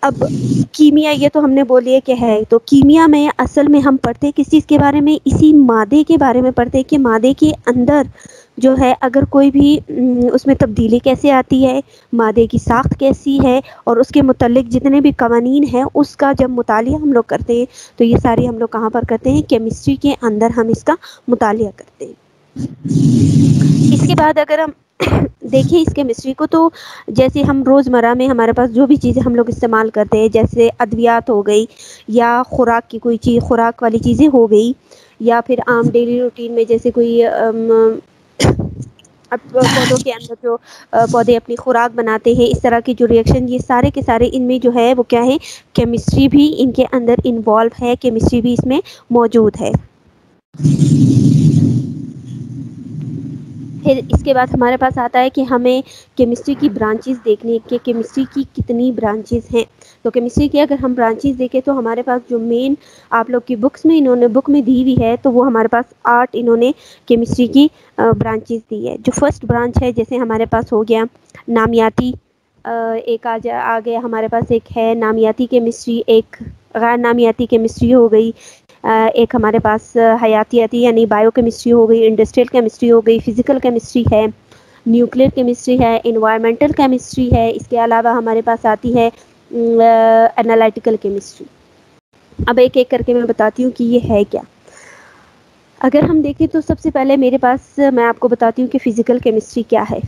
اب کیمیا یہ تو ہم نے بولی ہے کہ ہے، تو کیمیا میں اصل میں ہم پڑھتے ہیں کس چیز کے بارے میں، اسی مادے کے بارے میں پڑھتے ہیں کہ مادے کے اندر جو ہے اگر کوئی بھی اس میں تبدیلی کیسے آتی ہے، مادے کی ساخت کیسی ہے، اور اس کے متعلق جتنے بھی قوانین ہیں اس کا جب مطالعہ ہم لوگ کرتے ہیں تو یہ ساری ہم لوگ کہاں پر کرتے ہیں، کیمسٹری کے اندر ہم اس کا مطالعہ کرتے ہیں۔ اس کے بعد اگر ہم دیکھیں اس کیمسٹری کو، تو جیسے ہم روزمرہ میں ہمارے پاس جو بھی چیزیں ہم لوگ استعمال کرتے ہیں، جیسے ادویات ہو گئی، یا خوراک کی کوئی چیز، خوراک والی چیزیں ہو گئی، یا پھر عام ڈیلی روٹین میں جیسے کوئی پودوں کے اندر جو پودے اپنی خوراک بناتے ہیں، اس طرح کی جو ریئیکشن، یہ سارے کے سارے ان میں جو ہے وہ کیا ہے، کیمسٹری بھی ان کے اندر انوالو ہے، کیمسٹری بھی اس میں موجود ہے۔ پھر اس کے بعد ہمارے پاس آتا ہے کہ ہمیں کیمسٹری کی برانچز دیکھنے کہ کیمسٹری کی کتنی برانچز ہیں۔ تو کیمسٹری کی اگر ہم برانچز دیکھیں تو ہمارے پاس جو مین آپ لوگ کی بکس میں انہوں نے بک میں دی ہوئی ہے، تو وہ ہمارے پاس 8 انہوں نے کیمسٹری کی برانچز دی ہے۔ جو فرسٹ برانچ ہے، جیسے ہمارے پاس ہو گیا نامیاتی، ایک آ گیا ہمارے پاس، ایک ہے نامیاتی کیمسٹری، ایک غیر نامیاتی کیمسٹری ہو گئی، ایک ہمارے پاس حیاتیاتی یعنی بائیو کیمسٹری ہو گئی، انڈسٹریل کیمسٹری ہو گئی، فزیکل کیمسٹری ہے، نیوکلیئر کیمسٹری ہے، انوائرمنٹل کیمسٹری ہے، اس کے علاوہ ہمارے پاس آتی ہے انالائٹیکل کیمسٹری۔ اب ایک ایک کر کے میں بتاتی ہوں کہ یہ ہے کیا۔ اگر ہم دیکھیں تو سب سے پہلے میرے پاس میں آپ کو بتاتی ہوں کہ فزیکل کیمسٹری کیا ہے۔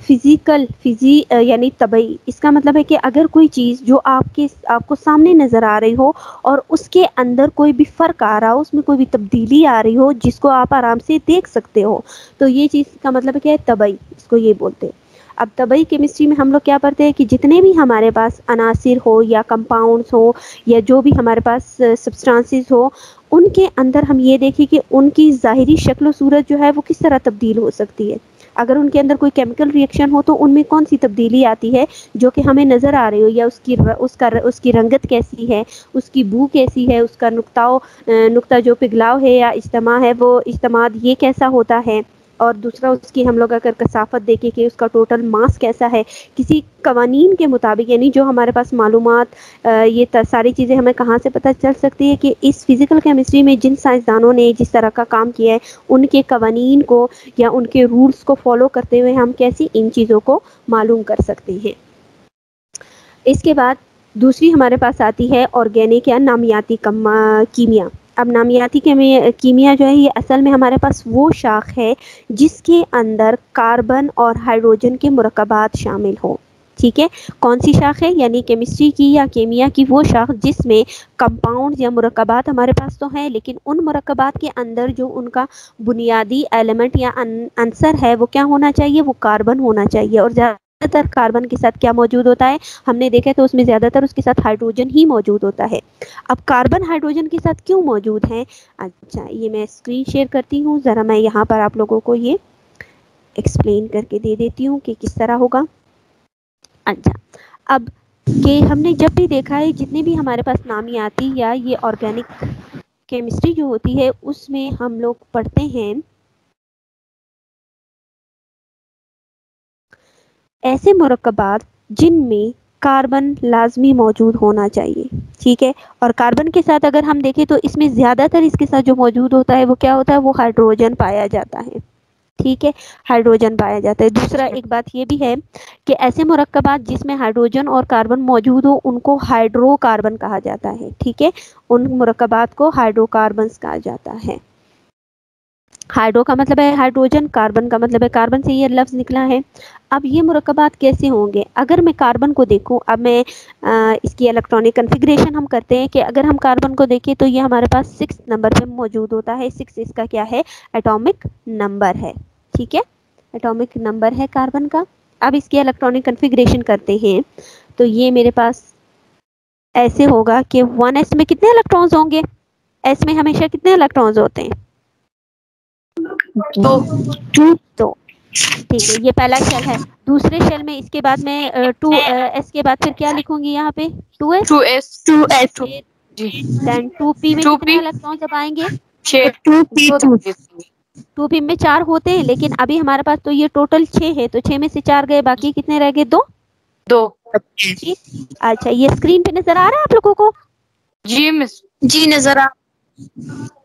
یعنی طبعی، اس کا مطلب ہے کہ اگر کوئی چیز جو آپ کو سامنے نظر آ رہی ہو اور اس کے اندر کوئی بھی فرق آ رہا ہو، اس میں کوئی بھی تبدیلی آ رہی ہو جس کو آپ آرام سے دیکھ سکتے ہو، تو یہ چیز کا مطلب کیا ہے، طبعی، اس کو یہ بولتے ہیں۔ اب طبعی کیمسٹری میں ہم لوگ کیا پڑھتے ہیں کہ جتنے بھی ہمارے پاس عناصر ہو یا کمپاؤنڈز ہو یا جو بھی ہمارے پاس سبسٹانسز ہو، ان کے اندر ہم یہ دیکھیں کہ ان کی ظاہری شکل و صورت جو ہے وہ کس طرح تبدیل ہو سکتی ہے۔ اگر ان کے اندر کوئی کیمیکل ری ایکشن ہو تو ان میں کون سی تبدیلی آتی ہے جو کہ ہمیں نظر آ رہی ہو، یا اس کی رنگت کیسی ہے، اس کی بو کیسی ہے، اس کا نقطہ جو پگھلاؤ ہے یا اجتماع ہے، وہ اجتماعات یہ کیسا ہوتا ہے، اور دوسرا اس کی ہم لوگ اگر کثافت دیکھیں کہ اس کا ٹوٹل ماس کیسا ہے، کسی قوانین کے مطابق، یعنی جو ہمارے پاس معلومات، یہ ساری چیزیں ہمیں کہاں سے پتہ چل سکتی ہے کہ اس فزیکل کیمسٹری میں جن سائنسدانوں نے جس طرح کا کام کیا ہے، ان کے قوانین کو یا ان کے رولز کو فالو کرتے ہوئے ہم کیسی ان چیزوں کو معلوم کر سکتے ہیں۔ اس کے بعد دوسری ہمارے پاس آتی ہے آرگینک یا نامیاتی کیمیا۔ اب نامیاتی کیمیا جو ہے یہ اصل میں ہمارے پاس وہ شاخ ہے جس کے اندر کاربن اور ہائیڈروجن کے مرکبات شامل ہوں۔ ٹھیک ہے، کون سی شاخ ہے، یعنی کیمسٹری کی یا کیمیا کی وہ شاخ جس میں کمپاؤنڈز یا مرکبات ہمارے پاس تو ہیں، لیکن ان مرکبات کے اندر جو ان کا بنیادی ایلیمنٹ یا عنصر ہے وہ کیا ہونا چاہیے، وہ کاربن ہونا چاہیے، اور زیادہ تر کاربن کے ساتھ کیا موجود ہوتا ہے، ہم نے دیکھا تو اس میں زیادہ تر اس کے ساتھ ہائیڈروجن ہی موجود ہوتا ہے۔ اب کاربن ہائیڈروجن کے ساتھ کیوں موجود ہیں، اچھا یہ میں اسکرین شیئر کرتی ہوں، ذرا میں یہاں پر آپ لوگوں کو یہ ایکسپلین کر کے دے دیتی ہوں کہ کس طرح ہوگا۔ اچھا، اب کہ ہم نے جب بھی دیکھا ہے جتنے بھی ہمارے پاس نامیاتی یا یہ آرگینک کیمسٹری جو ہوتی ہے اس میں ہم لوگ پڑھتے ہیں ایسے مرکبات جن میں کاربن لازمی موجود ہونا چاہیے۔ ٹھیک ہے، اور کاربن کے ساتھ اگر ہم دیکھیں تو اس میں زیادہ تر اس کے ساتھ جو موجود ہوتا ہے وہ کیا ہوتا ہے، وہ ہائیڈروجن پایا جاتا ہے۔ ٹھیک ہے، ہائیڈروجن پایا جاتا ہے۔ دوسرا ایک بات یہ بھی ہے کہ ایسے مرکبات جس میں ہائیڈروجن اور کاربن موجود ہو ان کو ہائیڈرو کاربن کہا جاتا ہے۔ ٹھیک ہے، ان مرکبات کو ہائیڈرو کاربنز کہا جاتا ہے۔ ہائیڈرو کا مطلب ہے ہائیڈروجن، کاربن کا مطلب ہے کاربن سے یہ لفظ نکلا ہے۔ اب یہ مرکبات کیسے ہوں گے، اگر میں کاربن کو دیکھوں، اب میں اس کی الیکٹرانک کنفیگریشن ہم کرتے ہیں کہ اگر ہم کاربن کو دیکھیں تو یہ ہمارے پاس 6 نمبر پہ موجود ہوتا ہے۔ 6 اس کا کیا ہے، ایٹامک نمبر ہے۔ ٹھیک ہے، ایٹامک نمبر ہے کاربن کا۔ اب اس کی الیکٹرانک کنفیگریشن کرتے ہیں تو یہ میرے پاس ایسے ہوگا کہ 1s میں کتنے الیکٹرانز ہوں گے، ایس میں ہمیشہ کتنے الیکٹرانز ہوتے ہیں، تو ٹھیک ہے، یہ پہلا شیل ہے۔ دوسرے شیل میں اس کے بعد میں 2s کے بعد پھر کیا لکھوں گی یہاں پہ، 2s، 2s دین 2p میں کتنے الیکٹران جب آئیں گے، 2p2 2p میں 4 ہوتے ہیں، لیکن ابھی ہمارے پاس تو یہ ٹوٹل 6 ہے، تو 6 میں سے 4 گئے، باقی کتنے رہ گئے، 2۔ 2. جی اچھا یہ اسکرین پہ نظر آ رہا ہے آپ لوگوں کو؟ جی مس. جی نظر آ.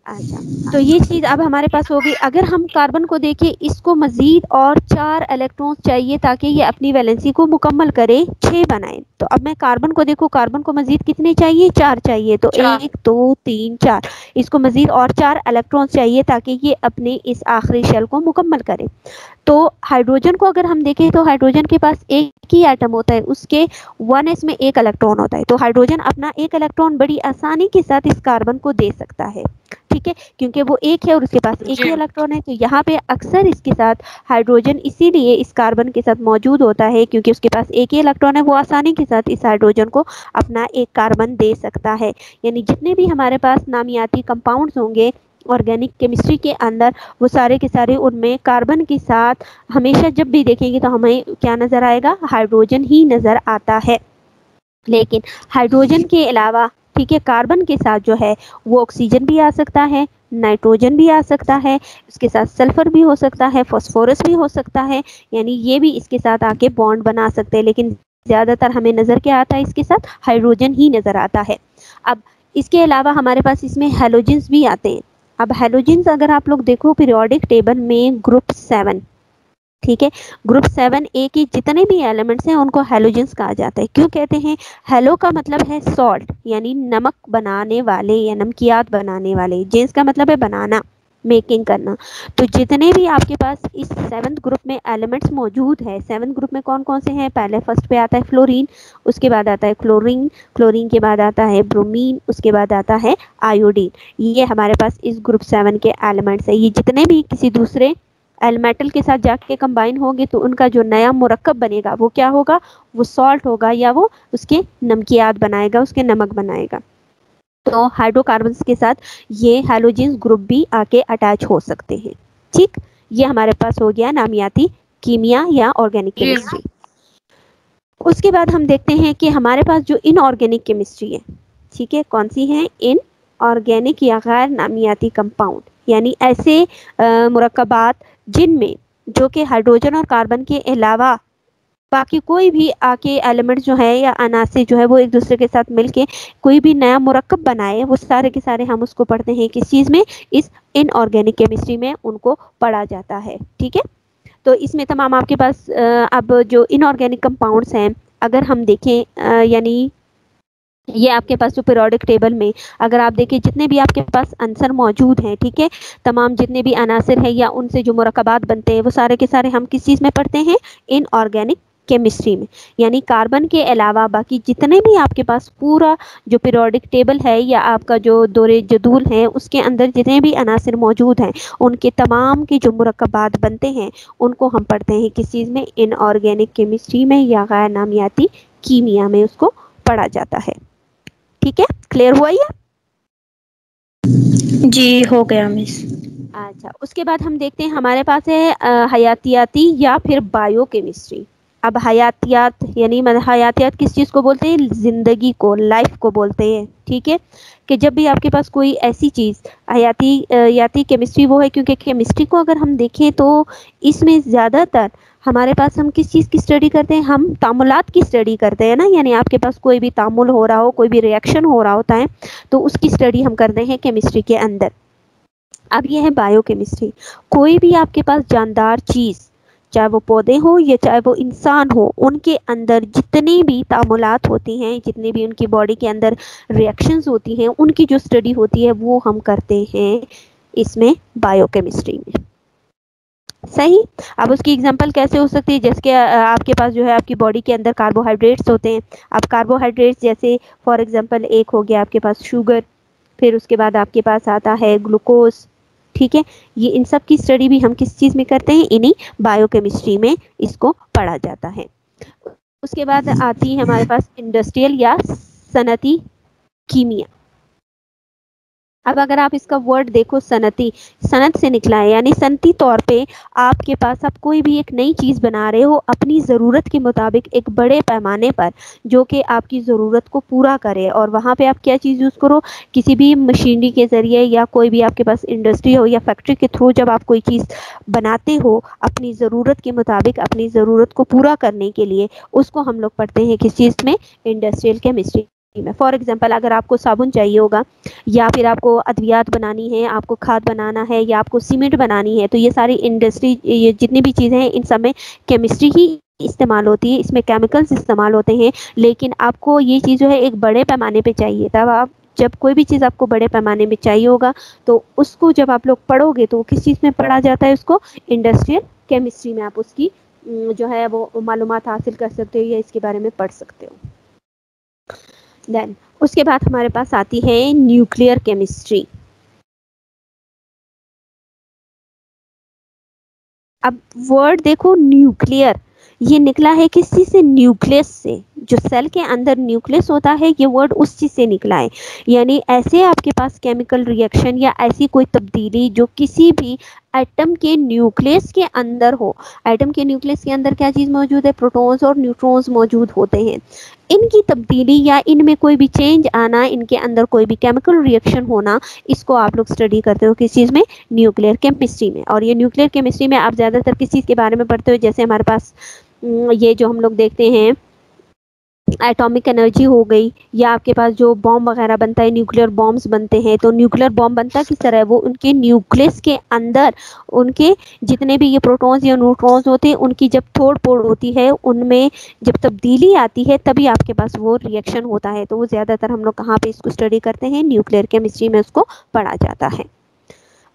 اچھا تو یہ چیز اب ہمارے پاس ہوگی. اگر ہم کاربن کو دیکھیں اس کو مزید اور 4 الیکٹرونز چاہیے تاکہ یہ اپنی ویلنسی کو مکمل کرے 6 بنائے. تو اب میں کاربن کو دیکھوں کاربن کو مزید کتنے چاہیے 4 چاہیے تو 4. 1 2 3 4 اس کو مزید اور 4 الیکٹرونز چاہیے تاکہ یہ اپنے اس آخری شیل کو مکمل کرے. تو ہائیڈروجن کو اگر ہم دیکھیں تو ہائیڈروجن کے پاس ایک ہی ایٹم ہوتا ہے اس کے 1s میں 1 الیکٹران ہوتا ہے. تو ہائیڈروجن اپنا 1 الیکٹران بڑی آسانی کے ساتھ اس کاربن کو دے سکتا ہے. ٹھیک ہے کیونکہ وہ ایک ہے اور اس کے پاس ایک ہی جی. الیکٹران ہے. تو یہاں پہ اکثر اس کے ساتھ ہائیڈروجن اسی لیے اس کاربن کے ساتھ موجود ہوتا ہے کیونکہ اس کے پاس ایک ہی الیکٹران ہے. وہ آسانی کے ساتھ اس ہائیڈروجن کو اپنا ایک کاربن دے سکتا ہے. یعنی جتنے بھی ہمارے پاس نامیاتی کمپاؤنڈز ہوں گے آرگینک کیمسٹری کے اندر وہ سارے کے سارے ان میں کاربن کے ساتھ ہمیشہ جب بھی دیکھیں گے تو ہمیں کیا نظر آئے گا ہائیڈروجن ہی نظر آتا ہے. لیکن ہائیڈروجن کے علاوہ ٹھیک ہے کاربن کے ساتھ جو ہے وہ آکسیجن بھی آ سکتا ہے, نائٹروجن بھی آ سکتا ہے, اس کے ساتھ سلفر بھی ہو سکتا ہے, فاسفورس بھی ہو سکتا ہے. یعنی یہ بھی اس کے ساتھ آ کے بانڈ بنا سکتے ہیں. لیکن زیادہ تر ہمیں نظر کیا آتا ہے اس کے ساتھ ہائیڈروجن ہی نظر آتا ہے. اب اس کے علاوہ ہمارے پاس اس میں ہیلوجنس بھی آتے ہیں. اب ہیلوجنس اگر آپ لوگ دیکھو پیریوڈک ٹیبل میں گروپ 7 ٹھیک ہے گروپ 7 اے کے جتنے بھی ایلیمنٹس ہیں ان کو ہیلوجنس کہا جاتا ہے. کیوں کہتے ہیں؟ ہیلو کا مطلب ہے سالٹ یعنی نمک بنانے والے یا نمکیات بنانے والے. جنس کا مطلب ہے بنانا میکنگ کرنا. تو جتنے بھی آپ کے پاس اس 7th گروپ میں ایلیمنٹس موجود ہے 7th گروپ میں کون کون سے ہیں؟ پہلے فرسٹ پہ آتا ہے فلورین, اس کے بعد آتا ہے کلورین, کلورین کے بعد آتا ہے برومین, اس کے بعد آتا ہے آیوڈین. یہ ہمارے پاس اس گروپ 7 کے ایلیمنٹس ہیں. یہ جتنے بھی کسی دوسرے میٹل کے ساتھ جا کے کمبائن ہوں گے تو ان کا جو نیا مرکب بنے گا وہ کیا ہوگا؟ وہ سالٹ ہوگا یا وہ اس کے نمکیات بنائے گا, اس کے نمک بنائے گا. تو ہائیڈرو کاربنز کے ساتھ یہ ہیلوجنس گروپ بھی آ کے اٹیچ ہو سکتے ہیں. ٹھیک یہ ہمارے پاس ہو گیا نامیاتی کیمیا یا آرگینک جی. کیمسٹری. اس کے بعد ہم دیکھتے ہیں کہ ہمارے پاس جو ان آرگینک کیمسٹری ہے ٹھیک ہے کون سی ہیں؟ ان آرگینک یا غیر نامیاتی کمپاؤنڈ یعنی ایسے مرکبات جن میں جو کہ ہائیڈروجن اور کاربن کے علاوہ باقی کوئی بھی آ کے ایلیمنٹ جو ہے یا عناصر جو ہے وہ ایک دوسرے کے ساتھ مل کے کوئی بھی نیا مرکب بنائے وہ سارے کے سارے ہم اس کو پڑھتے ہیں کس چیز میں؟ اس ان آرگینک کیمسٹری میں ان کو پڑھا جاتا ہے. ٹھیک ہے تو اس میں تمام آپ کے پاس اب جو ان آرگینک کمپاؤنڈس ہیں اگر ہم دیکھیں یعنی یہ آپ کے پاس جو پیریوڈک ٹیبل میں اگر آپ دیکھیں جتنے بھی آپ کے پاس عنصر موجود ہیں ٹھیک ہے تمام جتنے بھی عناصر ہیں یا ان سے جو مرکبات بنتے ہیں وہ سارے کے سارے ہم کس چیز میں پڑھتے ہیں؟ ان آرگینک کیمسٹری میں. یعنی کاربن کے علاوہ باقی جتنے بھی آپ کے پاس پورا جو پیریوڈک ٹیبل ہے یا آپ کا جو دورے جدول ہے اس کے اندر جتنے بھی عناصر موجود ہیں ان کے تمام کے جو مرکبات بنتے ہیں ان کو ہم پڑھتے ہیں کس چیز میں؟ ان آرگینک کیمسٹری میں یا غیر نامیاتی کیمیا میں اس کو پڑھا جاتا ہے. ٹھیک ہے کلیئر ہوا یہ؟ جی ہو گیا مس. اچھا اس کے بعد ہم دیکھتے ہیں ہمارے پاس ہے حیاتیاتی یا پھر بایو کیمسٹری. اب حیاتیات یعنی حیاتیات کس چیز کو بولتے ہیں؟ زندگی کو, لائف کو بولتے ہیں. ٹھیک ہے کہ جب بھی آپ کے پاس کوئی ایسی چیز حیاتیاتی کیمسٹری وہ ہے کیونکہ کیمسٹری کو اگر ہم دیکھیں تو اس میں زیادہ تر ہمارے پاس ہم کس چیز کی اسٹڈی کرتے ہیں؟ ہم تعاملات کی اسٹڈی کرتے ہیں نا. یعنی آپ کے پاس کوئی بھی تعامل ہو رہا ہو کوئی بھی ریئیکشن ہو رہا ہوتا ہے تو اس کی اسٹڈی ہم کرتے ہیں کیمسٹری کے اندر. اب یہ ہے بایو کیمسٹری. کوئی بھی آپ کے پاس جاندار چیز چاہے وہ پودے ہو یا چاہے وہ انسان ہو ان کے اندر جتنی بھی تعاملات ہوتی ہیں جتنی بھی ان کی باڈی کے اندر ریئیکشنز ہوتی ہیں ان کی جو اسٹڈی ہوتی ہے وہ ہم کرتے ہیں اس میں بایو کیمسٹری میں. صحیح. اب اس کی اگزامپل کیسے ہو سکتی ہے؟ جیسے کہ آپ کے پاس جو ہے آپ کی باڈی کے اندر کاربوہائیڈریٹس ہوتے ہیں. اب کاربوہائیڈریٹس جیسے فار ایگزامپل ایک ہو گیا آپ کے پاس شوگر, پھر اس کے بعد آپ کے پاس آتا ہے گلوکوز. ٹھیک ہے یہ ان سب کی اسٹڈی بھی ہم کس چیز میں کرتے ہیں؟ انہی بایو کیمسٹری میں اس کو پڑھا جاتا ہے. اس کے بعد آتی ہے ہمارے پاس انڈسٹریل یا صنعتی کیمیا. اب اگر آپ اس کا ورڈ دیکھو صنعتی، صنعت سے نکلا ہے، یعنی صنعتی طور پہ آپ کے پاس آپ کوئی بھی ایک نئی چیز بنا رہے ہو اپنی ضرورت کے مطابق ایک بڑے پیمانے پر، جو کہ آپ کی ضرورت کو پورا کرے، اور وہاں پہ آپ کیا چیز یوز کرو، کسی بھی مشینری کے ذریعے یا کوئی بھی آپ کے پاس انڈسٹری ہو یا فیکٹری کے تھرو جب آپ کوئی چیز بناتے ہو اپنی ضرورت کے مطابق، اپنی ضرورت کو پورا کرنے کے لیے، اس کو ہم لوگ پڑھتے ہیں کس چیز میں، انڈسٹریل کیمسٹری میں۔ فار ایگزامپل اگر آپ کو صابن چاہیے ہوگا، یا پھر آپ کو ادویات بنانی ہے، آپ کو کھاد بنانا ہے، یا آپ کو سیمنٹ بنانی ہے، تو یہ ساری انڈسٹری، یہ جتنی بھی چیزیں ہیں ان سب میں کیمسٹری ہی استعمال ہوتی ہے، اس میں کیمیکلز استعمال ہوتے ہیں۔ لیکن آپ کو یہ چیز جو ہے ایک بڑے پیمانے پہ چاہیے، تب آپ جب کوئی بھی چیز آپ کو بڑے پیمانے میں چاہیے ہوگا تو اس کو جب آپ لوگ پڑھو گے تو کس چیز میں پڑھا جاتا ہے، اس کو انڈسٹریل کیمسٹری میں آپ اس کی جو ہے وہ معلومات حاصل کر سکتے ہو یا اس کے بارے میں پڑھ سکتے ہو۔ دین اس کے بعد ہمارے پاس آتی ہے نیوکلیئر کیمسٹری۔ اب ورڈ دیکھو نیوکلیئر، یہ نکلا ہے کس چیز سے، نیوکلیس سے، جو سیل کے اندر نیوکلیس ہوتا ہے یہ ورڈ اس چیز سے نکلا ہے۔ یعنی ایسے آپ کے پاس کیمیکل ریئیکشن یا ایسی کوئی تبدیلی جو کسی بھی ایٹم کے نیوکلیس کے اندر ہو، ایٹم کے نیوکلیس کے اندر کیا چیز موجود ہے، پروٹونز اور نیوٹرونز موجود ہوتے ہیں، ان کی تبدیلی یا ان میں کوئی بھی چینج آنا، ان کے اندر کوئی بھی کیمیکل ریئیکشن ہونا، اس کو آپ لوگ اسٹڈی کرتے ہو کس چیز میں، نیوکلیئر کیمسٹری میں۔ اور یہ نیوکلیئر کیمسٹری میں آپ زیادہ تر کس چیز کے بارے میں پڑھتے ہو، جیسے ہمارے پاس یہ جو ہم لوگ دیکھتے ہیں ایٹامک انرجی ہو گئی، یا آپ کے پاس جو بام وغیرہ بنتا ہے، نیوکلیئر بامز بنتے ہیں، تو نیوکلیئر بام بنتا کس طرح ہے، وہ ان کے نیوکلس کے اندر ان کے جتنے بھی یہ پروٹونز یا نیوٹرونز ہوتے ہیں ان کی جب توڑ پھوڑ ہوتی ہے، ان میں جب تبدیلی آتی ہے تبھی آپ کے پاس وہ ریئیکشن ہوتا ہے۔ تو وہ زیادہ تر ہم لوگ کہاں پہ اس کو اسٹڈی کرتے ہیں، نیوکلیئر کیمسٹری میں اس کو پڑھا جاتا ہے۔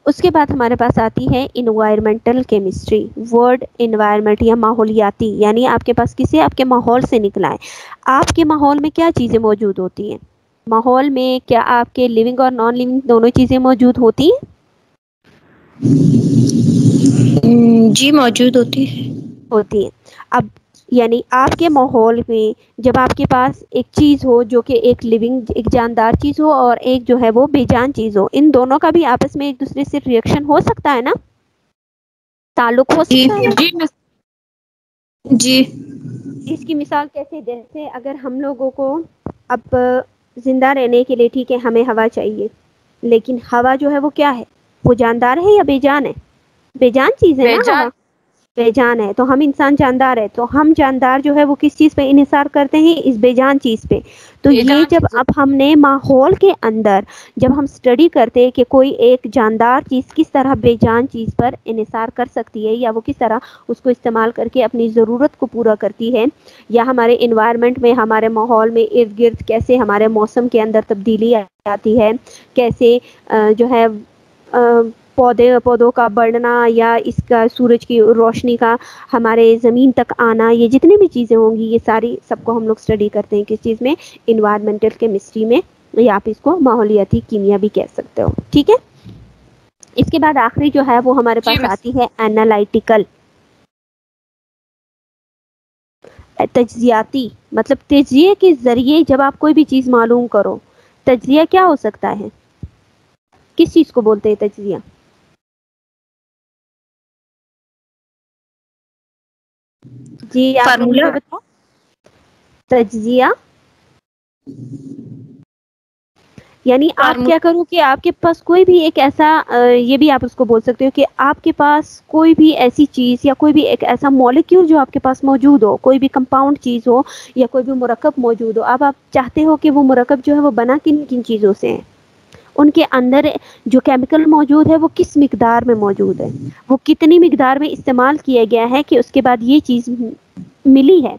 اس کے بعد ہمارے پاس آتی ہے انوائرمنٹل کیمسٹری۔ ورڈ انوائرمنٹ یا ماحولیاتی، یعنی آپ کے پاس کسی آپ کے ماحول سے نکلا ہے۔ آپ کے ماحول میں کیا چیزیں موجود ہوتی ہیں، ماحول میں کیا آپ کے لیونگ اور نان لیونگ دونوں چیزیں موجود ہوتی ہیں؟ جی موجود ہوتی ہے۔ ہوتی ہیں۔ اب یعنی آپ کے ماحول میں جب آپ کے پاس ایک چیز ہو جو کہ ایک لیونگ، ایک جاندار چیز ہو، اور ایک جو ہے وہ بے جان چیز ہو، ان دونوں کا بھی آپس میں ایک دوسرے سے ریئیکشن ہو سکتا ہے نا، تعلق ہو جی سکتا ہے نا۔ جی اس کی مثال کیسے، جیسے اگر ہم لوگوں کو اب زندہ رہنے کے لیے، ٹھیک ہے، ہمیں ہوا چاہیے، لیکن ہوا جو ہے وہ کیا ہے، وہ جاندار ہے یا بے جان ہے، بے جان چیز ہے نا ہوا، بے جان ہے۔ تو ہم انسان جاندار ہے، تو ہم جاندار جو ہے وہ کس چیز پہ انحصار کرتے ہیں، اس بے جان چیز پہ۔ تو یہ جب اب ہم نے ماحول کے اندر جب ہم اسٹڈی کرتے ہیں کہ کوئی ایک جاندار چیز کس طرح بے جان چیز پر انحصار کر سکتی ہے، یا وہ کس طرح اس کو استعمال کر کے اپنی ضرورت کو پورا کرتی ہے، یا ہمارے انوائرمنٹ میں، ہمارے ماحول میں ارد گرد کیسے ہمارے موسم کے اندر تبدیلی آتی ہے، کیسے جو ہے پودوں کا بڑھنا، یا اس کا سورج کی روشنی کا ہمارے زمین تک آنا، یہ جتنی بھی چیزیں ہوں گی یہ ساری سب کو ہم لوگ اسٹڈی کرتے ہیں کس چیز میں، انوائرمنٹل کیمسٹری میں، یا آپ اس کو ماحولیاتی کیمیا بھی کہہ سکتے ہو، ٹھیک ہے۔ اس کے بعد آخری جو ہے وہ ہمارے پاس آتی ہے اینالائٹیکل، تجزیاتی، مطلب تجزیے کے ذریعے جب آپ کوئی بھی چیز معلوم کرو۔ تجزیہ کیا ہو سکتا ہے، کس چیز کو بولتے ہیں تجزیہ؟ جی آپ لوگ فارمولا مجھے بتاؤ، تجزیہ یعنی آپ کیا کرو کہ آپ کے پاس کوئی بھی ایک ایسا یہ بھی آپ اس کو بول سکتے ہو کہ آپ کے پاس کوئی بھی ایسی چیز یا کوئی بھی ایک ایسا مالیکیول جو آپ کے پاس موجود ہو، کوئی بھی کمپاؤنڈ چیز ہو یا کوئی بھی مرکب موجود ہو، اب آپ چاہتے ہو کہ وہ مرکب جو ہے وہ بنا کن کن چیزوں سے ہے، ان کے اندر جو کیمیکل موجود ہے وہ کس مقدار میں موجود ہے، وہ کتنی مقدار میں استعمال کیا گیا ہے کہ اس کے بعد یہ چیز ملی ہے۔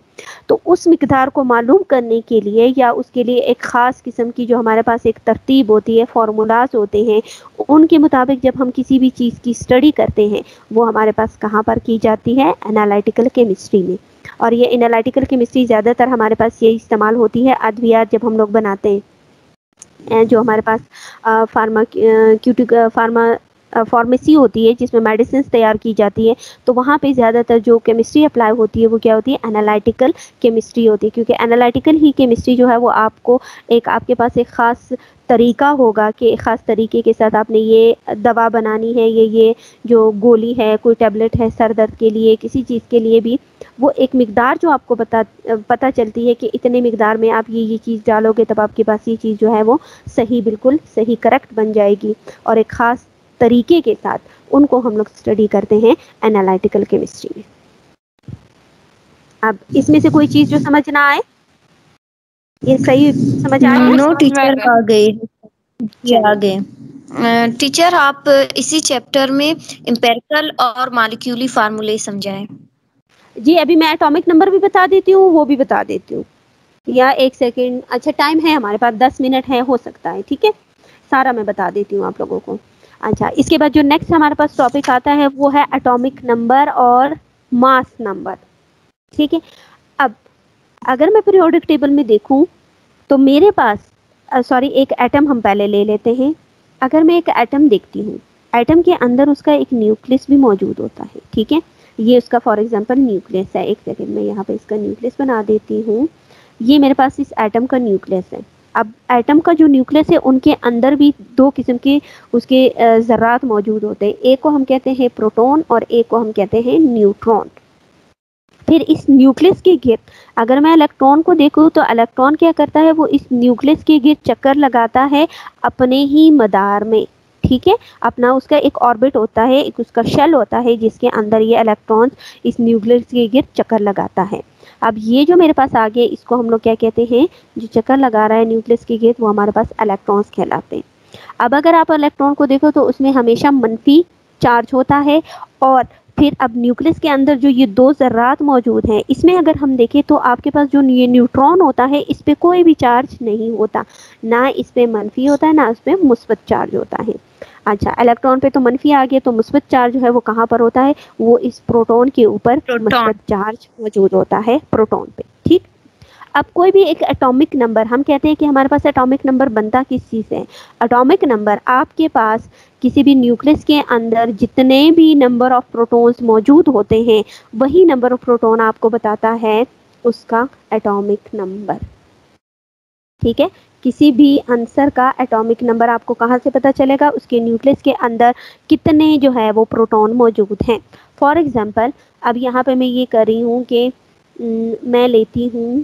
تو اس مقدار کو معلوم کرنے کے لیے، یا اس کے لیے ایک خاص قسم کی جو ہمارے پاس ایک ترتیب ہوتی ہے، فارمولاز ہوتے ہیں، ان کے مطابق جب ہم کسی بھی چیز کی اسٹڈی کرتے ہیں وہ ہمارے پاس کہاں پر کی جاتی ہے، انالائٹیکل کیمسٹری میں۔ اور یہ انالائٹیکل کیمسٹری زیادہ تر ہمارے پاس یہ استعمال ہوتی ہے ادویات جب ہم لوگ بناتے ہیں، جو ہمارے پاس فارما فارمیسی ہوتی ہے جس میں میڈیسنس تیار کی جاتی ہے، تو وہاں پہ زیادہ تر جو کیمسٹری اپلائی ہوتی ہے وہ کیا ہوتی ہے، انالائٹیکل کیمسٹری ہوتی ہے، کیونکہ انالائٹیکل ہی کیمسٹری جو ہے وہ آپ کو آپ کے پاس ایک خاص طریقہ ہوگا کہ ایک خاص طریقے کے ساتھ آپ نے یہ دوا بنانی ہے، یہ جو گولی ہے، کوئی ٹیبلٹ ہے سر درد کے لیے، کسی چیز کے لیے بھی، وہ ایک مقدار جو آپ کو پتہ چلتی ہے کہ اتنے مقدار میں آپ یہ چیز ڈالو گے تب آپ کے پاس یہ چیز جو ہے وہ صحیح، بالکل صحیح کریکٹ بن جائے گی، اور ایک خاص طریقے کے ساتھ ان کو ہم لوگ اسٹڈی کرتے ہیں انالائٹیکل کیمسٹری میں۔ اب اس میں سے کوئی چیز جو سمجھ نہ آئے، یہ صحیح سمجھ آ گیا؟ نو ٹیچر آ گئے جی آ چلیے گئے۔ ٹیچر آپ اسی چیپٹر میں امپیریکل اور مالیکیولی فارمولے سمجھائیں۔ جی ابھی میں اٹامک نمبر بھی بتا دیتی ہوں، وہ بھی بتا دیتی ہوں، یا ایک سیکنڈ، اچھا ٹائم ہے ہمارے پاس 10 منٹ ہے، ہو سکتا ہے، ٹھیک ہے سارا میں بتا دیتی ہوں آپ لوگوں کو۔ اچھا اس کے بعد جو نیکسٹ ہمارے پاس ٹاپک آتا ہے وہ ہے اٹامک نمبر اور ماس نمبر، ٹھیک ہے۔ اب اگر میں پیریوڈک ٹیبل میں دیکھوں تو میرے پاس ایک ایٹم ہم پہلے لے لیتے ہیں۔ اگر میں ایک ایٹم دیکھتی ہوں، ایٹم کے اندر اس کا ایک نیوکلس بھی موجود ہوتا ہے، ٹھیک ہے، یہ اس کا فار ایگزامپل نیوکلس ہے، ایک سیکنڈ میں یہاں پہ اس کا نیوکلس بنا دیتی ہوں، یہ میرے پاس اس ایٹم کا نیوکلس ہے۔ اب ایٹم کا جو نیوکلس ہے ان کے اندر بھی دو قسم کے اس کے ذرات موجود ہوتے ہیں، ایک کو ہم کہتے ہیں پروٹون اور ایک کو ہم کہتے ہیں نیوٹرون۔ پھر اس نیوکلس کے گرد اگر میں الیکٹران کو دیکھوں تو الیکٹران کیا کرتا ہے، وہ اس نیوکلس کے گرد چکر لگاتا ہے اپنے ہی مدار میں، ٹھیک ہے، اپنا اس کا ایک آربٹ ہوتا ہے، ایک اس کا شیل ہوتا ہے جس کے اندر یہ الیکٹران اس نیوکلس کے گرد چکر لگاتا ہے۔ اب یہ جو میرے پاس آگے اس کو ہم لوگ کیا کہتے ہیں، جو چکر لگا رہا ہے نیوکلس کے گرد، وہ ہمارے پاس الیکٹرانز کہلاتے ہیں۔ اب اگر آپ الیکٹران کو دیکھو تو اس میں ہمیشہ منفی چارج ہوتا ہے، اور پھر اب نیوکلس کے اندر جو یہ دو ذرات موجود ہیں، اس میں اگر ہم دیکھیں تو آپ کے پاس جو یہ نیوٹرون ہوتا ہے اس پہ کوئی بھی چارج نہیں ہوتا، نہ اس پہ منفی ہوتا ہے نہ اس پہ مثبت چارج ہوتا ہے۔ اچھا الیکٹران پہ تو منفی آ گیا، تو مثبت چارج جو ہے وہ کہاں پر ہوتا ہے، وہ اس پروٹون کے اوپر پروٹون۔ مثبت چارج موجود ہوتا ہے پروٹون پہ، ٹھیک۔ اب کوئی بھی ایک اٹامک نمبر، ہم کہتے ہیں کہ ہمارے پاس اٹامک نمبر بنتا کس چیز سے، اٹامک نمبر آپ کے پاس کسی بھی نیوکلس کے اندر جتنے بھی نمبر آف پروٹونز موجود ہوتے ہیں وہی نمبر آف پروٹون آپ کو بتاتا ہے اس کا اٹامک نمبر، ٹھیک ہے۔ کسی بھی عنصر کا اٹامک نمبر آپ کو کہاں سے پتہ چلے گا، اس کے نیوکلس کے اندر کتنے جو ہے وہ پروٹون موجود ہیں۔ فار ایگزامپل اب یہاں پہ میں یہ کر رہی ہوں کہ میں لیتی ہوں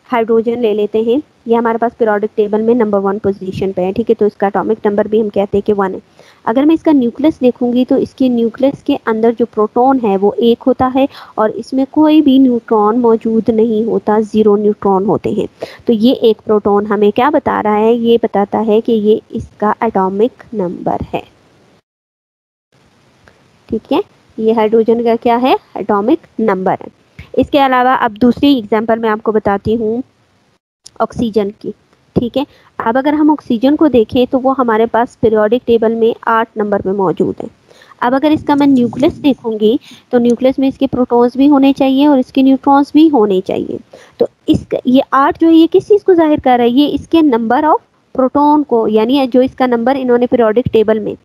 ہائیڈروجن لے لیتے ہیں، یہ ہمارے پاس پیریوڈک ٹیبل میں نمبر 1 پوزیشن پہ ہے، ٹھیک ہے، تو اس کا اٹامک نمبر بھی ہم کہتے ہیں کہ 1 ہے۔ اگر میں اس کا نیوکلس دیکھوں گی تو اس کے نیوکلس کے اندر جو پروٹون ہے وہ 1 ہوتا ہے، اور اس میں کوئی بھی نیوٹرون موجود نہیں ہوتا، 0 نیوٹرون ہوتے ہیں۔ تو یہ ایک پروٹون ہمیں کیا بتا رہا ہے، یہ بتاتا ہے کہ یہ اس کا اٹامک نمبر ہے، ٹھیک ہے، یہ ہائیڈروجن کا کیا ہے، اٹامک نمبر ہے۔ اس کے علاوہ اب دوسری اگزامپل میں آپ کو بتاتی ہوں آکسیجن کی، ٹھیک ہے۔ اب اگر ہم آکسیجن کو دیکھیں تو وہ ہمارے پاس پیریوڈک ٹیبل میں 8 نمبر میں موجود ہے۔ اب اگر اس کا میں نیوکلس دیکھوں گی تو نیوکلس میں اس کے پروٹونز بھی ہونے چاہیے اور اس کے نیوٹرونز بھی ہونے چاہیے، تو یہ 8 جو ہے یہ کس چیز کو ظاہر کر رہا ہے، یہ اس کے نمبر آف پروٹون کو، یعنی جو اس کا نمبر انہوں نے پیریوڈک ٹیبل میں۔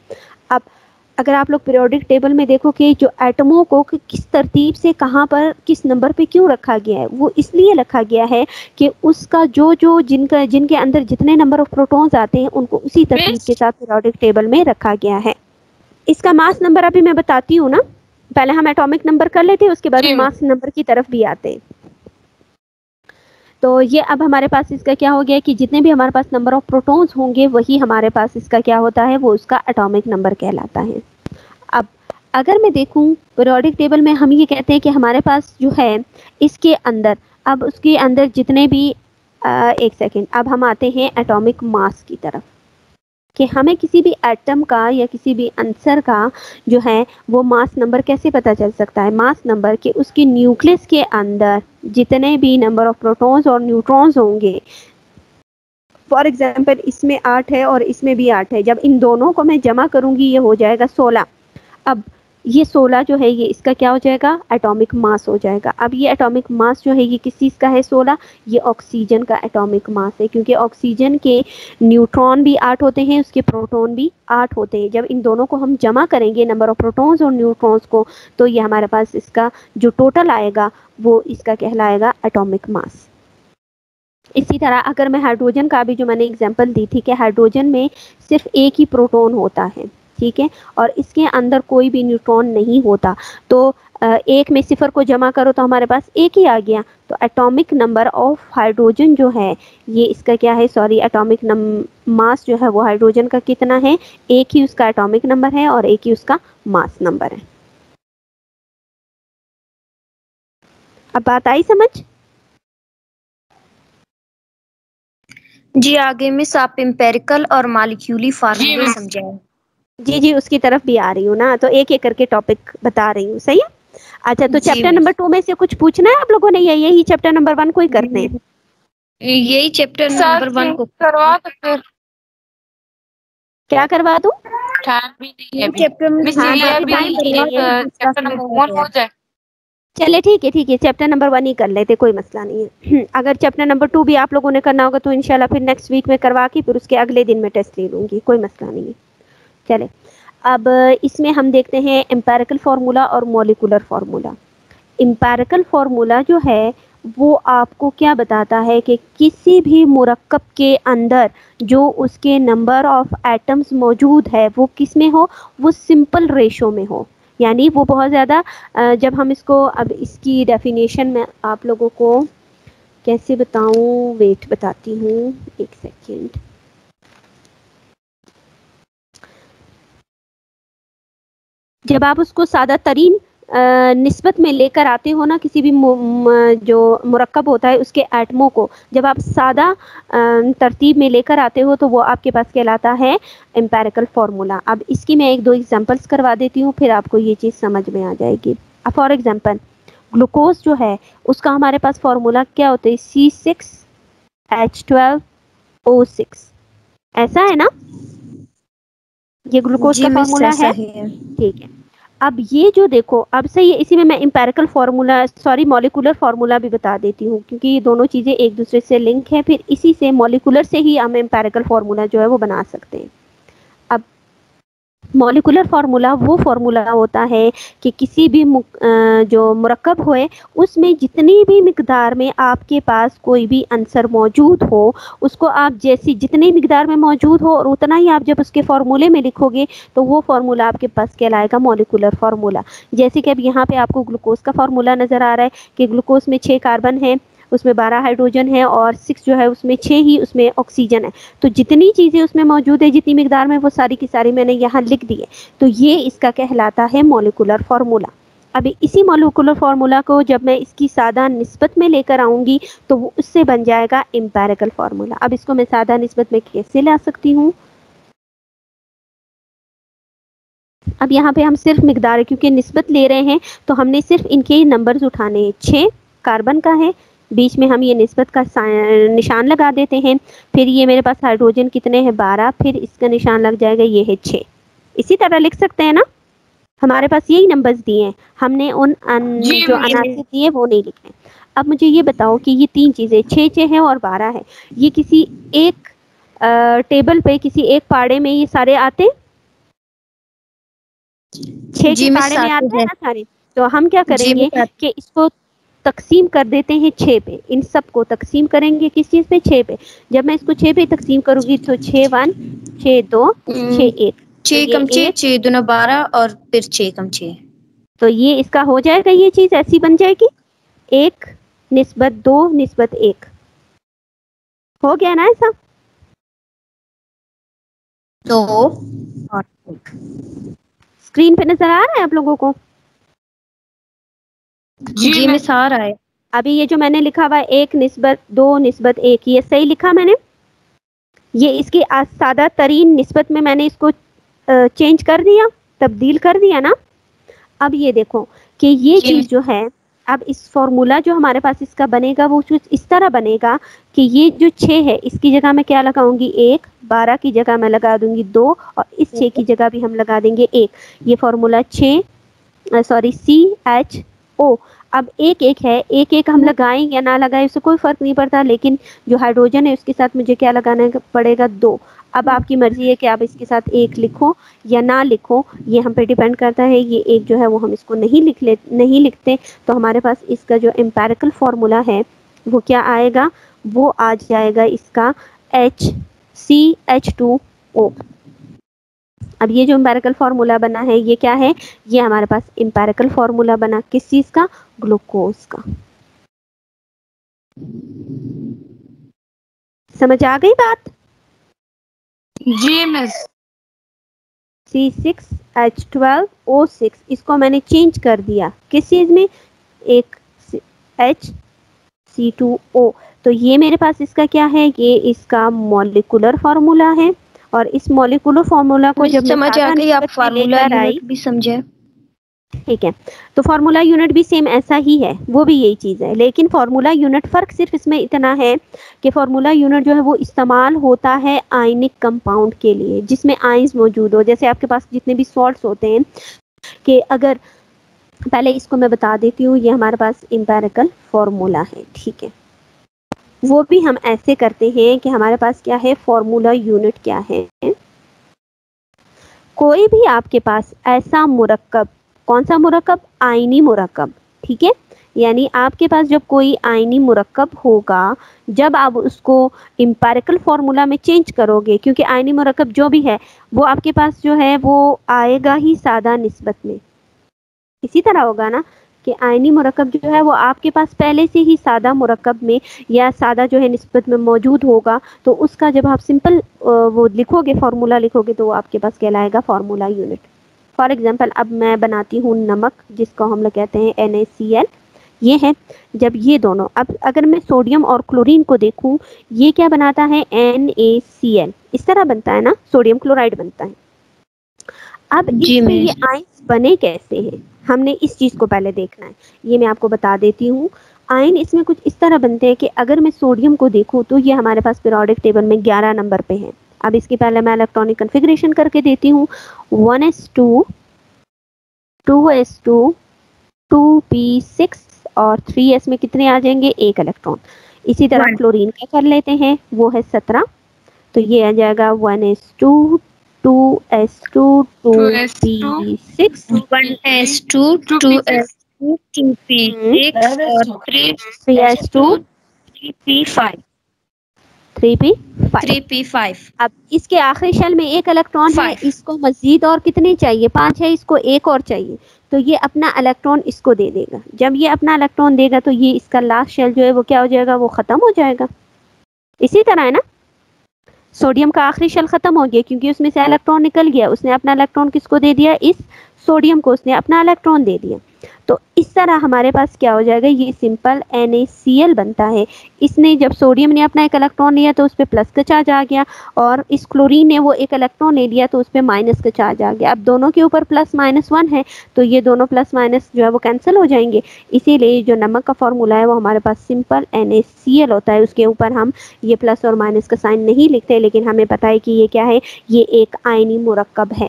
اب اگر آپ لوگ پیریوڈک ٹیبل میں دیکھو کہ جو ایٹموں کو کس ترتیب سے کہاں پر کس نمبر پہ کیوں رکھا گیا ہے، وہ اس لیے رکھا گیا ہے کہ اس کا جن کے اندر جتنے نمبر آف پروٹونز آتے ہیں ان کو اسی ترتیب کے ساتھ پیریوڈک ٹیبل میں رکھا گیا ہے۔ اس کا ماس نمبر ابھی میں بتاتی ہوں نا، پہلے ہم ایٹامک نمبر کر لیتے ہیں، اس کے بعد ہم ماس نمبر کی طرف بھی آتے ہیں۔ تو یہ اب ہمارے پاس اس کا کیا ہو گیا کہ جتنے بھی ہمارے پاس نمبر آف پروٹونز ہوں گے وہی ہمارے پاس اس کا کیا ہوتا ہے، وہ اس کا اٹامک نمبر کہلاتا ہے۔ اب اگر میں دیکھوں پیریوڈک ٹیبل میں ہم یہ کہتے ہیں کہ ہمارے پاس جو ہے اس کے اندر، اب اس کے اندر جتنے بھی ایک سیکنڈ، اب ہم آتے ہیں اٹامک ماس کی طرف، کہ ہمیں کسی بھی ایٹم کا یا کسی بھی عنصر کا جو ہے وہ ماس نمبر کیسے پتہ چل سکتا ہے، ماس نمبر کہ اس کے نیوکلس کے اندر جتنے بھی نمبر آف پروٹونز اور نیوٹرونز ہوں گے، فار ایگزامپل اس میں 8 ہے اور اس میں بھی 8 ہے، جب ان دونوں کو میں جمع کروں گی یہ ہو جائے گا 16۔ اب یہ 16 جو ہے یہ اس کا کیا ہو جائے گا؟ ایٹامک ماس ہو جائے گا. اب یہ ایٹامک ماس جو ہے یہ کس چیز کا ہے 16؟ یہ آکسیجن کا ایٹامک ماس ہے، کیونکہ آکسیجن کے نیوٹرون بھی 8 ہوتے ہیں، اس کے پروٹون بھی 8 ہوتے ہیں. جب ان دونوں کو ہم جمع کریں گے نمبر آف پروٹونز اور نیوٹرونز کو، تو یہ ہمارے پاس اس کا جو ٹوٹل آئے گا وہ اس کا کہلائے گا ایٹامک ماس. اسی طرح اگر میں ہائیڈروجن کا بھی جو میں نے اگزامپل دی تھی کہ ہائیڈروجن میں صرف ایک ہی پروٹون ہوتا ہے، ٹھیک ہے، اور اس کے اندر کوئی بھی نیوٹرون نہیں ہوتا، تو ایک میں صفر کو جمع کرو تو ہمارے پاس ایک ہی آ گیا. تو ایٹامک نمبر آف ہائیڈروجن جو ہے یہ اس کا کیا ہے، سوری، ایٹامک ماس جو ہے وہ ہائیڈروجن کا کتنا ہے؟ ایک ہی اس کا ایٹامک نمبر ہے اور ایک ہی اس کا ماس نمبر ہے. اب بات آئی سمجھ؟ جی آگے مس آپ امپیریکل اور مالیکیولی فارمولے سمجھائیں. جی جی اس کی طرف بھی آ رہی ہوں نا، تو ایک ایک کر کے ٹاپک بتا رہی ہوں، صحیح ہے. اچھا تو جی چیپٹر مس، نمبر 2 میں سے کچھ پوچھنا ہے آپ لوگوں نے یا یہی چیپٹر نمبر 1 کو ہی کرتے ہیں؟ یہی چیپٹر نمبر 1 کو کروا سکتے ہیں. کیا کروا دوں؟ ٹائم بھی نہیں ہے ابھی. چیپٹر مس ہاں یہ تو ابھی ابھی ٹائم بھی نہیں ہے. چیپٹر نمبر 1 ہو جائے. چلے ٹھیک ہے چیپٹر نمبر 1 ہی کر لیتے، کوئی مسئلہ نہیں ہے. اگر چیپٹر نمبر 2 بھی آپ لوگوں نے کرنا ہوگا تو انشاءاللہ پھر نیکسٹ ویک میں کروا کے پھر اس کے اگلے دن میں ٹیسٹ لے لوں گی، کوئی مسئلہ نہیں ہے. چلے اب اس میں ہم دیکھتے ہیں امپیریکل فارمولا اور مولیکولر فارمولا. امپیریکل فارمولا جو ہے وہ آپ کو کیا بتاتا ہے کہ کسی بھی مرکب کے اندر جو اس کے نمبر آف ایٹمز موجود ہے وہ کس میں ہو؟ وہ سمپل ریشو میں ہو. یعنی وہ بہت زیادہ جب ہم اس کو اب اس کی ڈیفینیشن میں آپ لوگوں کو کیسے بتاؤں، ویٹ بتاتی ہوں ایک سیکنڈ. جب آپ اس کو سادہ ترین نسبت میں لے کر آتے ہو نا، کسی بھی جو مرکب ہوتا ہے اس کے ایٹموں کو جب آپ سادہ ترتیب میں لے کر آتے ہو تو وہ آپ کے پاس کہلاتا ہے امپیریکل فارمولا. اب اس کی میں ایک دو ایگزامپلس کروا دیتی ہوں، پھر آپ کو یہ چیز سمجھ میں آ جائے گی. فار ایگزامپل گلوکوز جو ہے اس کا ہمارے پاس فارمولا کیا ہوتا ہے؟ C6H12O6. ایسا ہے نا، یہ گلوکوز کا جی مس فارمولا ایسا ہے. ہی ہے. ٹھیک ہے، اب یہ جو دیکھو اب صحیح ہے، اسی میں امپیریکل فارمولا مولیکولر فارمولا بھی بتا دیتی ہوں، کیونکہ یہ دونوں چیزیں ایک دوسرے سے لنک ہیں. پھر اسی سے مولیکولر سے ہی ہم امپیریکل فارمولا جو ہے وہ بنا سکتے ہیں. اب مولیکولر فارمولا وہ فارمولا ہوتا ہے کہ کسی بھی جو مرکب ہوئے اس میں جتنی بھی مقدار میں آپ کے پاس کوئی بھی عنصر موجود ہو، اس کو آپ جیسی جتنی مقدار میں موجود ہو اور اتنا ہی آپ جب اس کے فارمولے میں لکھو گے تو وہ فارمولا آپ کے پاس کہلائے گا مولیکولر فارمولا. جیسے کہ اب یہاں پہ آپ کو گلوکوز کا فارمولا نظر آ رہا ہے کہ گلوکوز میں 6 کاربن ہے، اس میں 12 ہائیڈروجن ہے اور 6 جو ہے اس میں 6 ہی اس میں آکسیجن ہے. تو جتنی چیزیں اس میں موجود ہے جتنی مقدار میں وہ ساری کی ساری میں نے یہاں لکھ دی ہے. تو یہ اس کا کہلاتا ہے مولیکولر فارمولا. ابھی اسی مولیکولر فارمولا کو جب میں اس کی سادہ نسبت میں لے کر آؤں گی تو وہ اس سے بن جائے گا امپیریکل فارمولا. اب اس کو میں سادہ نسبت میں کیسے لا سکتی ہوں؟ اب یہاں پہ ہم صرف مقدار کیونکہ نسبت لے رہے ہیں تو ہم نے صرف ان کے نمبرز اٹھانے ہیں. 6 کاربن کا ہے، بیچ میں ہم یہ نسبت کا نشان لگا دیتے ہیں. پھر یہ میرے پاس ہائیڈروجن کتنے ہیں؟ 12، پھر اس کا نشان لگ جائے گا، یہ ہے 6. اسی طرح لکھ سکتے ہیں نا، ہمارے پاس یہی نمبرز دیے ہیں، ہم نے ان جو عناصر دیے وہ نہیں لکھے. اب مجھے یہ بتاؤ کہ یہ 3 چیزیں 6 ہے اور 12 ہے، یہ کسی ایک ٹیبل پہ کسی ایک پاڑے میں یہ سارے آتے 6 کے جی مس پاڑے میں آتے آتے ہیں ہیں. نا سارے. تو ہم کیا کریں جی گے مس کہ اس کو تقسیم کر دیتے ہیں 6 پہ. ان سب کو تقسیم کریں گے کس چیز پہ؟ 6 پہ. جب میں اس کو 6 پہ تقسیم کروں گی تو 6 1 6 2 6 1 تو 6 یہ کم 6 ایک، 6 دونا 12 اور پھر 6 کم 6. تو یہ اس کا ہو جائے گا، یہ چیز ایسی بن جائے گی 1 نسبت 2 نسبت 1. ہو گیا نا ایسا؟ تو اسکرین پہ نظر آ رہا ہے آپ لوگوں کو؟ جی مس آ رہا ہے. ابھی یہ جو میں نے لکھا ہوا ہے 1 نسبت 2 نسبت 1، یہ صحیح لکھا میں نے؟ یہ اس کی سادہ ترین نسبت میں نے اس کو چینج کر دیا، تبدیل کر دیا نا. اب یہ دیکھو کہ یہ جی چیز جو ہے، اب اس فارمولا جو ہمارے پاس اس کا بنے گا وہ کچھ اس طرح بنے گا کہ یہ جو 6 ہے اس کی جگہ میں کیا لگاؤں گی؟ 1. 12 کی جگہ میں لگا دوں گی 2 اور اس 6 کی جگہ بھی ہم لگا دیں گے 1. یہ فارمولا 6 سوری CHO. اب ایک ایک ہے، ایک ایک ہم لگائیں یا نہ لگائیں اس سے کوئی فرق نہیں پڑتا، لیکن جو ہائیڈروجن ہے اس کے ساتھ مجھے کیا لگانا پڑے گا 2. اب آپ کی مرضی ہے کہ آپ اس کے ساتھ ایک لکھو یا نہ لکھو، یہ ہم پہ ڈیپینڈ کرتا ہے. یہ ایک جو ہے وہ ہم اس کو نہیں لکھتے، تو ہمارے پاس اس کا جو امپیریکل فارمولا ہے وہ کیا آئے گا، وہ آ جائے گا اس کا CH2O. اب یہ جو امپیریکل فارمولا بنا ہے یہ کیا ہے، یہ ہمارے پاس امپیریکل فارمولا بنا کس چیز کا، گلوکوز کا. سمجھ آ گئی بات؟ جی مس. C6H12O6 اس کو میں نے چینج کر دیا کس چیز میں، ایک HC2O. تو یہ میرے پاس اس کا کیا ہے، یہ اس کا مولیکولر فارمولا ہے. اور اس مولیکولر فارمولا کو جب میں سمجھ آ سادہ گئی، آپ نسبت میں لے فارمولا کر آئی، یونٹ بھی سمجھے. ٹھیک ہے، تو فارمولا یونٹ بھی سیم ایسا ہی ہے، وہ بھی یہی چیز ہے، لیکن فارمولا یونٹ فرق صرف اس میں اتنا ہے کہ فارمولا یونٹ جو ہے وہ استعمال ہوتا ہے آئنک کمپاؤنڈ کے لیے جس میں آئنز موجود ہو. جیسے آپ کے پاس جتنے بھی سالٹس ہوتے ہیں، کہ اگر پہلے اس کو میں بتا دیتی ہوں، یہ ہمارے پاس امپیریکل فارمولا ہے، ٹھیک ہے. وہ بھی ہم ایسے کرتے ہیں کہ ہمارے پاس کیا ہے، فارمولا یونٹ کیا ہے، کوئی بھی آپ کے پاس ایسا مرکب، کون سا مرکب، آئنی مرکب، ٹھیک ہے. یعنی آپ کے پاس جب کوئی آئنی مرکب ہوگا، جب آپ اس کو امپیریکل فارمولا میں چینج کرو گے، کیونکہ آئنی مرکب جو بھی ہے وہ آپ کے پاس جو ہے وہ آئے گا ہی سادہ نسبت میں. اسی طرح ہوگا نا کہ آئنی مرکب جو ہے وہ آپ کے پاس پہلے سے ہی سادہ مرکب میں یا سادہ جو ہے نسبت میں موجود ہوگا، تو اس کا جب آپ سمپل وہ لکھو گے، فارمولا لکھو گے، تو وہ آپ کے پاس کہلائے گا فارمولا یونٹ. فار ایگزامپل اب میں بناتی ہوں نمک، جس کو ہم لوگ کہتے ہیں NaCl. یہ ہے، جب یہ دونوں، اب اگر میں سوڈیم اور کلورین کو دیکھوں، یہ کیا بناتا ہے، NaCl. اس طرح بنتا ہے نا، سوڈیم کلورائڈ بنتا ہے. اب جی اس میں مس. یہ آئنس بنے کیسے ہیں، ہم نے اس چیز کو پہلے دیکھنا ہے. یہ میں آپ کو بتا دیتی ہوں. آئن اس میں کچھ اس طرح بنتے ہیں کہ اگر میں سوڈیم کو دیکھوں تو یہ ہمارے پاس پیریوڈک ٹیبل میں 11 نمبر پہ ہے. اب اس کی پہلے میں الیکٹرانک کنفیگریشن کر کے دیتی ہوں. 1s2 2s2 2p6 اور 3s میں کتنے آ جائیں گے، ایک الیکٹران. اسی طرح کلورین کا کر لیتے ہیں، وہ ہے 17. تو یہ آ جائے گا 1s2 2s2 2s2 2p6 1s2 2s2 2p6 اور 3s2 3p5 3p5. 3p5. اب اس کے آخری شیل میں ایک الیکٹران ہے، 5. اس کو مزید اور کتنے چاہیے، 5 ہے، اس کو ایک اور چاہیے. تو یہ اپنا الیکٹران اس کو دے دے گا. جب یہ اپنا الیکٹران دے گا تو یہ اس کا لاسٹ شیل جو ہے وہ کیا ہو جائے گا، وہ ختم ہو جائے گا. اسی طرح ہے نا، سوڈیم کا آخری شیل ختم ہو گیا کیونکہ اس میں سے الیکٹران نکل گیا، اس نے اپنا الیکٹران کس کو دے دیا، اس سوڈیم کو اس نے اپنا الیکٹران دے دیا. تو اس طرح ہمارے پاس کیا ہو جائے گا، یہ سمپل NaCl بنتا ہے. اس نے جب سوڈیم نے اپنا ایک الیکٹران لیا تو اس پہ پلس کا چارج آ گیا، اور اس کلورین نے وہ ایک الیکٹران لے لیا تو اس پہ مائنس کا چارج آ گیا. اب دونوں کے اوپر پلس مائنس 1 ہے تو یہ دونوں پلس مائنس جو ہے وہ کینسل ہو جائیں گے. اسی لیے جو نمک کا فارمولا ہے وہ ہمارے پاس سمپل NaCl ہوتا ہے. اس کے اوپر ہم یہ پلس اور مائنس کا سائن نہیں لکھتے، لیکن ہمیں پتہ ہے کہ یہ کیا ہے، یہ ایک آئنی مرکب ہے.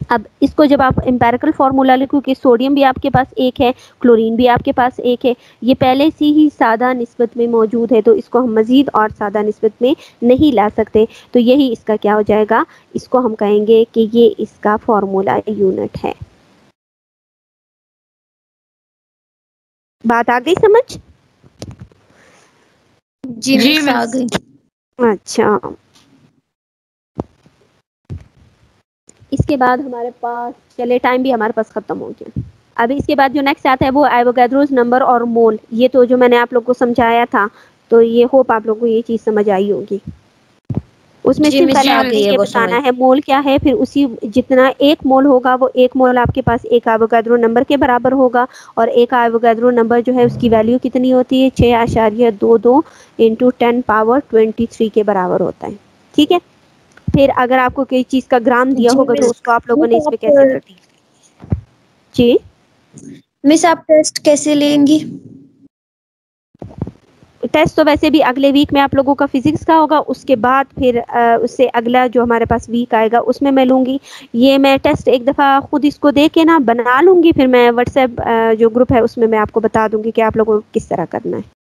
اب اس کو جب آپ امپیریکل فارمولا لکھو کہ سوڈیم بھی آپ کے پاس ایک ہے، کلورین بھی آپ کے پاس ایک ہے، یہ پہلے سے ہی سادہ نسبت میں موجود ہے، تو اس کو ہم مزید اور سادہ نسبت میں نہیں لا سکتے. تو یہی اس کا کیا ہو جائے گا، اس کو ہم کہیں گے کہ یہ اس کا فارمولا یونٹ ہے. بات آ گئی سمجھ؟ جی مس آ گئی. اچھا، اس کے بعد ہمارے پاس، چلے ٹائم بھی ہمارے پاس ختم ہو گیا. ابھی اس کے بعد جو نیکسٹ آتا ہے وہ ایووگیڈروز نمبر اور مول. یہ تو جو میں نے آپ لوگ کو سمجھایا تھا، تو یہ ہوپ آپ لوگوں کو یہ چیز سمجھ آئی ہوگی. اس میں جی صرف مس پہلے آ آپ نے گئی ہے یہ وہ سمجھ. بتانا ہے مول کیا ہے، پھر اسی جتنا ایک مول ہوگا وہ ایک مول آپ کے پاس ایک ایووگیڈرو نمبر کے برابر ہوگا. اور ایک ایووگیڈرو نمبر جو ہے اس کی ویلیو کتنی ہوتی ہے، 6.22 × 10⁻23 کے برابر ہوتا ہے. ٹھیک ہے، پھر اگر آپ کو کوئی چیز کا گرام دیا جی ہوگا تو مس. اس کو آپ لوگوں نے اس میں آپ کیسے تبدیل کیا. جی مس، آپ ٹیسٹ کیسے لیں گی؟ ٹیسٹ تو ویسے بھی اگلے ویک میں آپ لوگوں کا فزکس کا ہوگا، اس کے بعد پھر اس سے اگلا جو ہمارے پاس ویک آئے گا اس میں لوں گی. یہ میں ٹیسٹ ایک دفعہ خود اس کو دے کے نا بنا لوں گی، پھر میں واٹس ایپ جو گروپ ہے اس میں آپ کو بتا دوں گی کہ آپ لوگوں کو کس طرح کرنا ہے.